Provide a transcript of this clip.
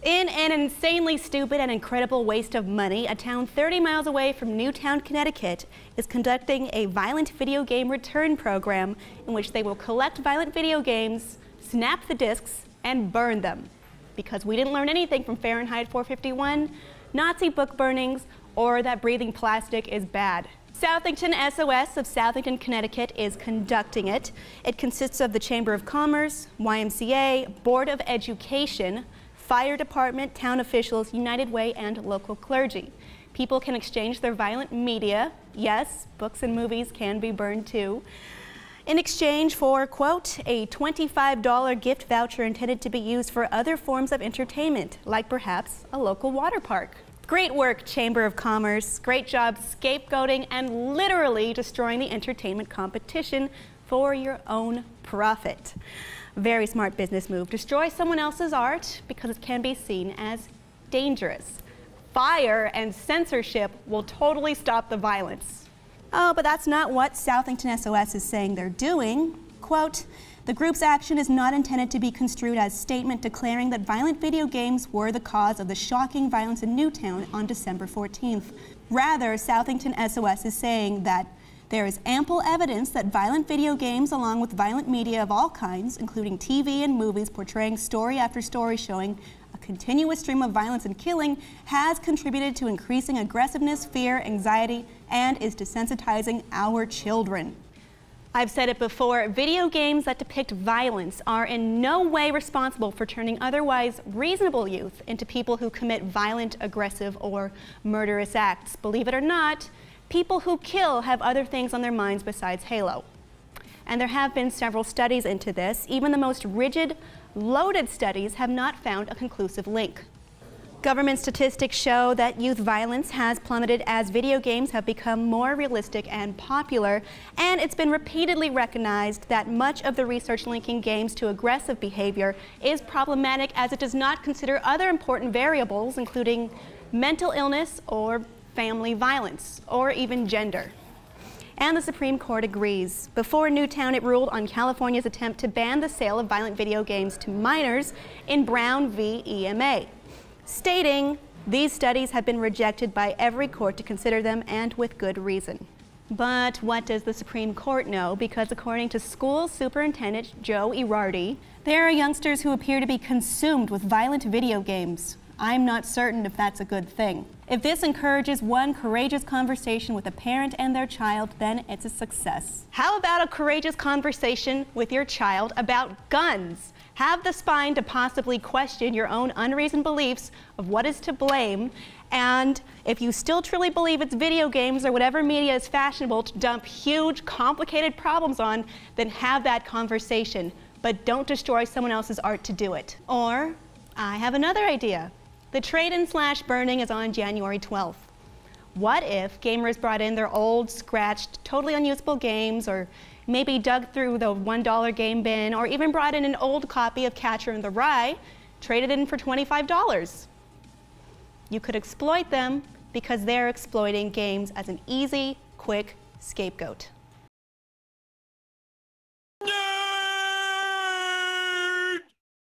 In an insanely stupid and incredible waste of money, a town 30 miles away from Newtown, Connecticut is conducting a violent video game return program in which they will collect violent video games, snap the discs, and burn them. Because we didn't learn anything from Fahrenheit 451, Nazi book burnings, or that breathing plastic is bad. Southington SOS of Southington, Connecticut is conducting it. It consists of the Chamber of Commerce, YMCA, Board of Education, Fire Department, town officials, United Way, and local clergy. People can exchange their violent media. Yes, books and movies can be burned too. In exchange for, quote, a $25 gift voucher intended to be used for other forms of entertainment, like perhaps a local water park. Great work, Chamber of Commerce. Great job scapegoating and literally destroying the entertainment competition for your own profit. Very smart business move. Destroy someone else's art because it can be seen as dangerous. Fire and censorship will totally stop the violence. Oh, but that's not what Southington SOS is saying they're doing. Quote, the group's action is not intended to be construed as statement declaring that violent video games were the cause of the shocking violence in Newtown on December 14th. Rather, Southington SOS is saying that there is ample evidence that violent video games, along with violent media of all kinds, including TV and movies portraying story after story showing a continuous stream of violence and killing, has contributed to increasing aggressiveness, fear, anxiety, and is desensitizing our children. I've said it before, video games that depict violence are in no way responsible for turning otherwise reasonable youth into people who commit violent, aggressive, or murderous acts. Believe it or not, people who kill have other things on their minds besides Halo. And there have been several studies into this. Even the most rigid, loaded studies have not found a conclusive link. Government statistics show that youth violence has plummeted as video games have become more realistic and popular, and it's been repeatedly recognized that much of the research linking games to aggressive behavior is problematic as it does not consider other important variables, including mental illness or family violence, or even gender. And the Supreme Court agrees. Before Newtown, it ruled on California's attempt to ban the sale of violent video games to minors in Brown v. EMA, stating these studies have been rejected by every court to consider them, and with good reason. But what does the Supreme Court know? Because according to school superintendent Joe Irardi, there are youngsters who appear to be consumed with violent video games. I'm not certain if that's a good thing. If this encourages one courageous conversation with a parent and their child, then it's a success. How about a courageous conversation with your child about guns? Have the spine to possibly question your own unreasoned beliefs of what is to blame, and if you still truly believe it's video games or whatever media is fashionable to dump huge, complicated problems on, then have that conversation, but don't destroy someone else's art to do it. Or, I have another idea. The trade-in/burning is on January 12th. What if gamers brought in their old, scratched, totally unusable games, or maybe dug through the $1 game bin, or even brought in an old copy of Catcher in the Rye, traded in for $25? You could exploit them because they're exploiting games as an easy, quick scapegoat.